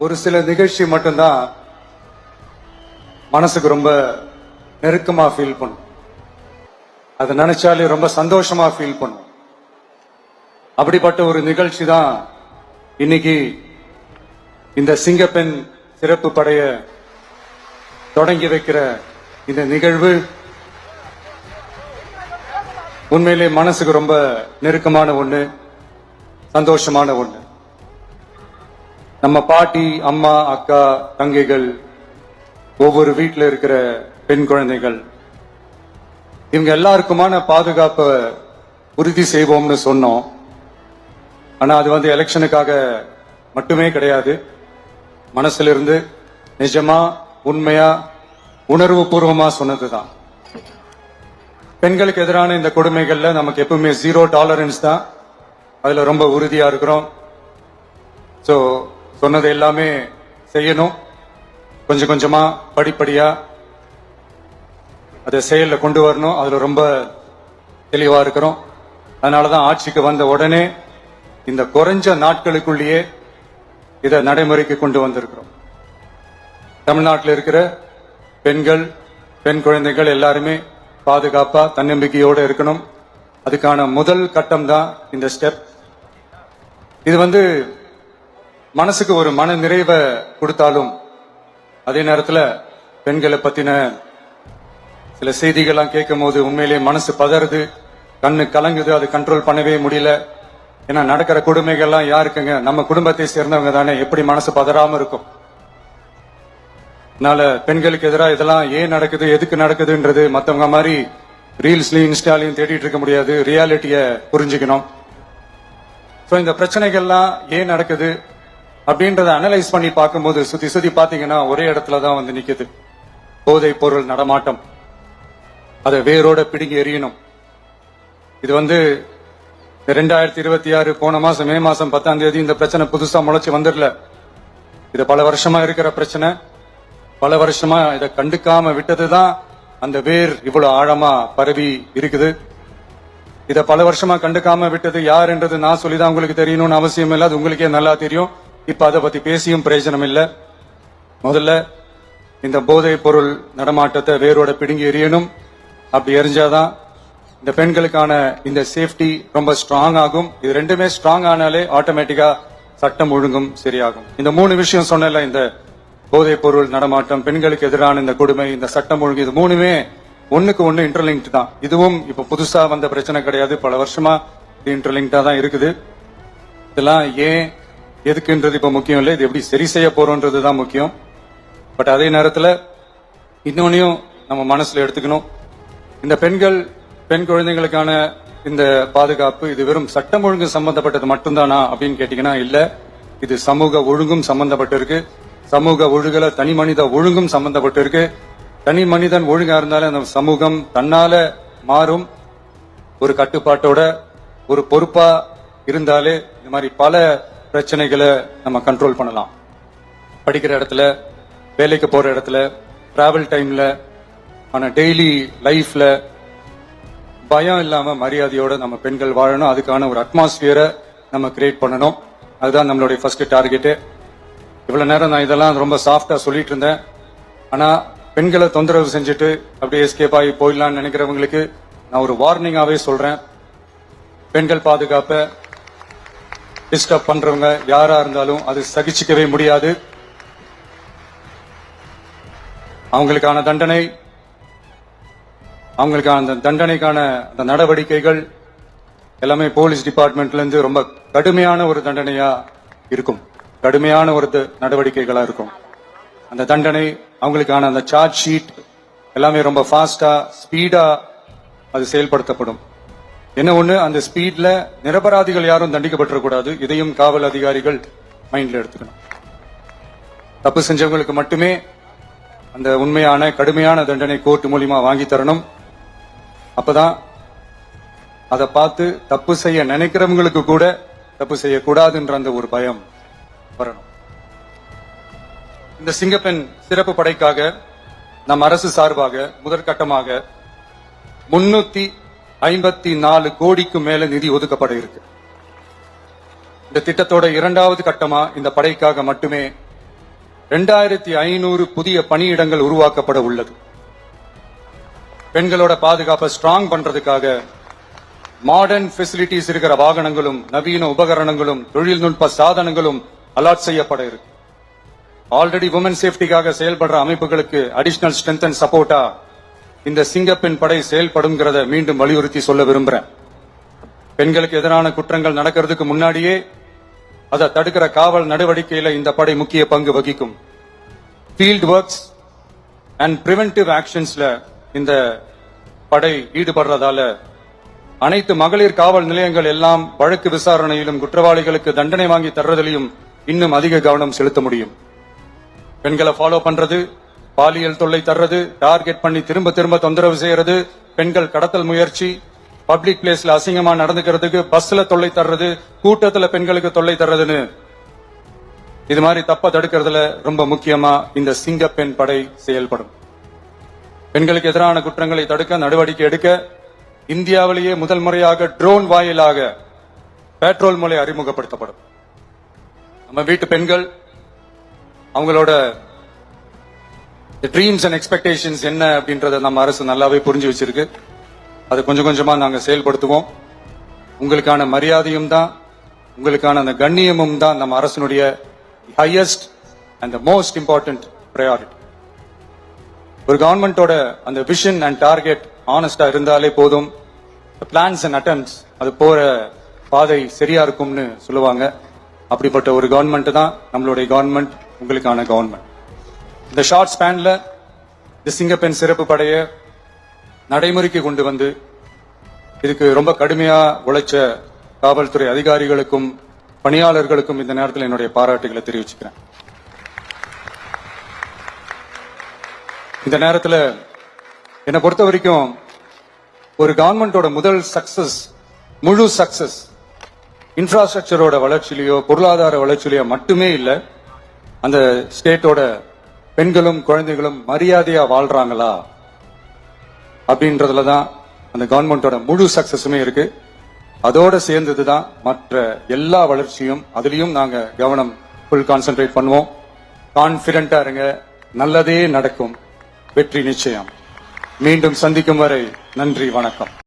ஒரு சில நிகழ்ச்சி மட்டும்தான் மனசுக்கு ரொம்ப நெருக்கமா ஃபீல் பண்ணும். அதை நினைச்சாலே ரொம்ப சந்தோஷமா ஃபீல் பண்ணும். அப்படிப்பட்ட ஒரு நிகழ்ச்சி தான் இன்னைக்கு இந்த சிங்கப்பெண் சிறப்பு படைய தொடங்கி வைக்கிற இந்த நிகழ்வு. உண்மையிலே மனசுக்கு ரொம்ப நெருக்கமான ஒண்ணு, சந்தோஷமான ஒண்ணு. நம்ம பாட்டி, அம்மா, அக்கா, தங்கைகள், ஒவ்வொரு வீட்டில் இருக்கிற பெண் குழந்தைகள், இவங்க எல்லாருக்குமான பாதுகாப்பை உறுதி செய்வோம்னு சொன்னோம். ஆனா அது எலெக்ஷனுக்காக மட்டுமே கிடையாது. மனசுல இருந்து நிஜமா, உண்மையா, உணர்வு பூர்வமா சொன்னதுதான். பெண்களுக்கு எதிரான இந்த கொடுமைகள்ல நமக்கு எப்பவுமே 0 டாலரன்ஸ் தான். அதுல ரொம்ப உறுதியா இருக்கிறோம். சோ சொன்னது எல்லாமே செய்யணும். கொஞ்சம் கொஞ்சமா, படிப்படியா அதை செயல்ல கொண்டு வரணும். அதுல ரொம்ப தெளிவா இருக்கிறோம். அதனாலதான் ஆட்சிக்கு வந்த உடனே இந்த குறைஞ்ச நாட்களுக்குள்ளேயே இதை நடைமுறைக்கு கொண்டு வந்திருக்கிறோம். தமிழ்நாட்டில் இருக்கிற பெண்கள், பெண் குழந்தைகள் எல்லாருமே பாதுகாப்பா, தன்னம்பிக்கையோட இருக்கணும். அதுக்கான முதல் கட்டம் தான் இந்த ஸ்டெப். இது மனசுக்கு ஒரு மன நிறைவை கொடுத்தாலும், அதே நேரத்தில் பெண்களை பத்தின சில செய்திகள்லாம் கேட்கும் போது உண்மையிலேயே மனசு பதறுது, கண்ணு கலங்குது. அது கண்ட்ரோல் பண்ணவே முடியல. ஏன்னா நடக்கிற கொடுமைகள்லாம் யாருக்குங்க? நம்ம குடும்பத்தை சேர்ந்தவங்க தானே. எப்படி மனசு பதறாம இருக்கும்? அதனால பெண்களுக்கு எதிராக இதெல்லாம் ஏன் நடக்குது, எதுக்கு நடக்குதுன்றது மத்தவங்க மாதிரி ரீல்ஸ்லயும் இன்ஸ்டாலையும் தேடிட்டு இருக்க முடியாது. ரியாலிட்டிய புரிஞ்சுக்கணும். இந்த பிரச்சனைகள்லாம் ஏன் நடக்குது அப்படின்றத அனலைஸ் பண்ணி பார்க்கும்போது சுத்தி சுத்தி பாத்தீங்கன்னா ஒரே இடத்துல தான் நிக்குது. போதைப் பொருள் நடமாட்டம். அதை வேரோட பிடுங்கி எறியணும். இது 2026 போன மாசம் மே மாசம் 10ஆம் தேதி இந்த பிரச்சனை புதுசா முளைச்சு வந்துடல. இது பல வருஷமா இருக்கிற பிரச்சனை. பல வருஷமா இதை கண்டுக்காம விட்டதுதான் அந்த வேர் இவ்வளவு ஆழமா பரவி இருக்குது. இத பல வருஷமா கண்டுக்காம விட்டது யாருன்றது நான் சொல்லிதான் உங்களுக்கு தெரியணும்னு அவசியம் இல்லை. அது உங்களுக்கே நல்லா தெரியும். இப்ப அதை பத்தி பேசியும் பிரயோஜனம் இல்லை. முதல்ல இந்த போதைப் பொருள் நடமாட்டத்தை வேரோட பிடுங்கி எறியணும். அப்படி எரிஞ்சாதான் இந்த பெண்களுக்கான இந்த சேஃப்டி ரொம்ப ஸ்ட்ராங் ஆகும். இது ரெண்டுமே ஸ்ட்ராங் ஆனாலே ஆட்டோமேட்டிக்கா சட்டம் ஒழுங்கும் சரியாகும். இந்த 3 விஷயம் சொன்னல, இந்த போதைப் பொருள் நடமாட்டம், பெண்களுக்கு எதிரான இந்த கொடுமை, இந்த சட்டம் ஒழுங்கு, இது 3மே ஒண்ணுக்கு ஒண்ணு இன்டர்லிங்க்ட் தான். இதுவும் இப்ப புதுசா வந்த பிரச்சனை கிடையாது. பல வருஷமா இது இன்டர்லிங்க்டா தான் இருக்குது. இதெல்லாம் ஏன், எதுக்குன்றது இப்ப முக்கியம் இல்லை. இது எப்படி சரி செய்ய போறோம்ன்றது தான் முக்கியம். பட் அதே நேரத்தில் இன்னொன்னையும் நம்ம மனசுல எடுத்துக்கணும். இந்த பெண் குழந்தைகளுக்கான இந்த பாதுகாப்பு இது வெறும் சட்டம் ஒழுங்கு சம்பந்தப்பட்டது மட்டும்தானா அப்படின்னு கேட்டீங்கன்னா இல்ல. இது சமூக ஒழுங்கும் சம்பந்தப்பட்டிருக்கு. சமூக ஒழுகல தனி மனித ஒழுங்கும் சம்பந்தப்பட்டிருக்கு. தனி மனிதன் ஒழுங்கா இருந்தாலும் அந்த சமூகம் தன்னால மாறும். ஒரு கட்டுப்பாட்டோட, ஒரு பொறுப்பா இருந்தாலே இந்த மாதிரி பல பிரச்சனைகளை நம்ம கண்ட்ரோல் பண்ணலாம். படிக்கிற இடத்துல, வேலைக்கு போற இடத்துல, டிராவல் டைம்ல, ஆனா டெய்லி லைஃப்ல பயம் இல்லாம மரியாதையோட நம்ம பெண்கள் வாழணும். அதுக்கான ஒரு அட்மாஸ்பியரை நம்ம கிரியேட் பண்ணணும். அதுதான் நம்மளுடைய ஃபர்ஸ்ட் டார்கெட். இவ்வளவு நேரம் நான் இதெல்லாம் ரொம்ப சாஃப்டா சொல்லிட்டு இருந்தேன். ஆனா பெண்களை தொந்தரவு செஞ்சுட்டு அப்படியே எஸ்கேப் ஆகி போயிடலாம்னு நினைக்கிறவங்களுக்கு நான் ஒரு வார்னிங்காவே சொல்றேன். பெண்கள் பாதுகாப்பை டிஸ்டர்ப் பண்றவங்க யாரா இருந்தாலும் அது சகிச்சுக்கவே முடியாது. அவங்களுக்கான தண்டனைக்கான அந்த நடவடிக்கைகள் எல்லாமே போலீஸ் டிபார்ட்மெண்ட்ல இருந்து ரொம்ப கடுமையான ஒரு தண்டனையா இருக்கும். கடுமையான ஒரு நடவடிக்கைகளா இருக்கும். அந்த தண்டனை, அவங்களுக்கான அந்த சார்ஜ் ஷீட் எல்லாமே ரொம்ப ஃபாஸ்டா, ஸ்பீடா அது செயல்படுத்தப்படும். என்ன ஒண்ணு, அந்த ஸ்பீட்ல நிரபராதிகள் யாரும் தண்டிக்கப்பட்டிருக்கூடாது. இதையும் காவல் அதிகாரிகள் மைண்ட்ல எடுத்துக்கணும். தப்பு செஞ்சவங்களுக்கு மட்டுமே அந்த உண்மையான கடுமையான தண்டனை கோர்ட் மூலியமா வாங்கி தரணும். அப்பதான் அதை பார்த்து தப்பு செய்ய நினைக்கிறவங்களுக்கு கூட தப்பு செய்யக்கூடாதுன்ற அந்த ஒரு பயம் வரணும். இந்த சிங்கப்பெண் சிறப்பு படைக்காக நம் அரசு சார்பாக முதற்கட்டமாக 354 கோடிக்கு மேல நிதி ஒதுக்கப்பட இருக்கு. இந்த திட்டத்தோட 2வது கட்டமா இந்த படைக்காக மட்டுமே 2500 புதிய பணியிடங்கள் உருவாக்கப்பட உள்ளது. பெண்களோட பாதுகாப்பை ஸ்ட்ராங் பண்றதுக்காக மாடர்ன் ஃபெசிலிட்டிஸ் இருக்கிற வாகனங்களும் நவீன உபகரணங்களும் தொழில்நுட்ப சாதனங்களும் அலாட் செய்யப்பட இருக்கு. ஆல்ரெடி உமன் சேஃப்டிக்காக செயல்படுற அமைப்புகளுக்கு அடிஷனல் ஸ்ட்ரென்த் அண்ட் சப்போர்ட்டா இந்த சிங்கப்பெண் படை செயல்படுங்கிறத மீண்டும் வலியுறுத்தி சொல்ல விரும்புறேன். பெண்களுக்கு எதிரான குற்றங்கள் நடக்கிறதுக்கு முன்னாடியே அதை தடுக்கிற காவல் நடவடிக்கையில இந்த படை முக்கிய பங்கு வகிக்கும். ஃபீல்ட் ஒர்க்ஸ் அண்ட் பிரிவென்டிவ் ஆக்ஷன்ஸ்ல இந்த படை ஈடுபடுறதால அனைத்து மகளிர் காவல் நிலையங்கள் எல்லாம் வழக்கு விசாரணையிலும் குற்றவாளிகளுக்கு தண்டனை வாங்கி தர்றதிலையும் இன்னும் அதிக கவனம் செலுத்த முடியும். பெண்களை ஃபாலோ பண்றது, பாலியல் தொல்லை தர்றது, டார்கெட் பண்ணி திரும்ப திரும்ப தொந்தரவு செய்யறது, பெண்கள் கடத்தல் முயற்சி, பப்ளிக் பிளேஸ்ல அசிங்கமா நடந்துக்கிறதுக்கு பஸ்ல தொல்லை தர்றது, கூட்டத்துல பெண்களுக்கு தொல்லை தர்றதுன்னு இது மாதிரி தப்ப தடுக்கிறதுல ரொம்ப முக்கியமா இந்த சிங்கப்பெண் படை செயல்படும். பெண்களுக்கு எதிரான குற்றங்களை தடுக்க நடவடிக்கை எடுக்க இந்தியாவிலேயே முதல் முறையாக ட்ரோன் வாயிலாக பெட்ரோல் முறை அறிமுகப்படுத்தப்படும். நம்ம வீட்டு பெண்கள் அவங்களோட ட்ரீம்ஸ் அண்ட் எக்ஸ்பெக்டேஷன்ஸ் என்ன அப்படின்றத நம்ம அரசு நல்லாவே புரிஞ்சு வச்சிருக்கு. அது கொஞ்சம் கொஞ்சமா நாங்க செயல்படுத்துவோம். உங்களுக்கான மரியாதையும் தான், உங்களுக்கான அந்த கண்ணியமும் தான் நம்ம அரசினுடைய highest and the most important priority. ஒரு கவர்மெண்டோட அந்த விஷன் அண்ட் டார்கெட் ஆனஸ்டா இருந்தாலே போதும். பிளான்ஸ் அண்ட் அட்டெம்ப்ட்ஸ் அது போற பாதை சரியா இருக்கும்னு சொல்லுவாங்க. அப்படிப்பட்ட ஒரு கவர்மெண்ட் தான் நம்மளுடைய கவர்மெண்ட், உங்களுக்கான கவர்மெண்ட். இந்த ஷார்ட் ஸ்பேன்ல இந்த சிங்கப்பெண் சிறப்பு படைய நடைமுறைக்கு கொண்டு வந்து இதுக்கு ரொம்ப கடுமையா உழைச்ச காவல்துறை அதிகாரிகளுக்கும் பணியாளர்களுக்கும் இந்த நேரத்தில் என்னுடைய பாராட்டுகளை தெரிவிச்சுக்கிறேன். இந்த நேரத்தில் என்னை பொறுத்த வரைக்கும் ஒரு கவர்மெண்டோட முதல் சக்சஸ், முழு சக்சஸ் இன்ஃப்ராஸ்ட்ரக்சரோட வளர்ச்சியிலையோ பொருளாதார வளர்ச்சியிலையோ மட்டுமே இல்லை, அந்த ஸ்டேட்டோட பெண்களும் குழந்தைகளும் மரியாதையா வாழ்றாங்களா அப்படின்றதுல தான் அந்த கவர்மெண்டோட முழு சக்சஸுமே இருக்கு. அதோட சேர்ந்ததுதான் மற்ற எல்லா வளர்ச்சியும். அதுலயும் நாங்க கவனம் ஃபுல் கான்சென்ட்ரேட் பண்ணுவோம். கான்பிடென்டா இருங்க, நல்லதே நடக்கும், வெற்றி நிச்சயம். மீண்டும் சந்திக்கும் வரை நன்றி, வணக்கம்.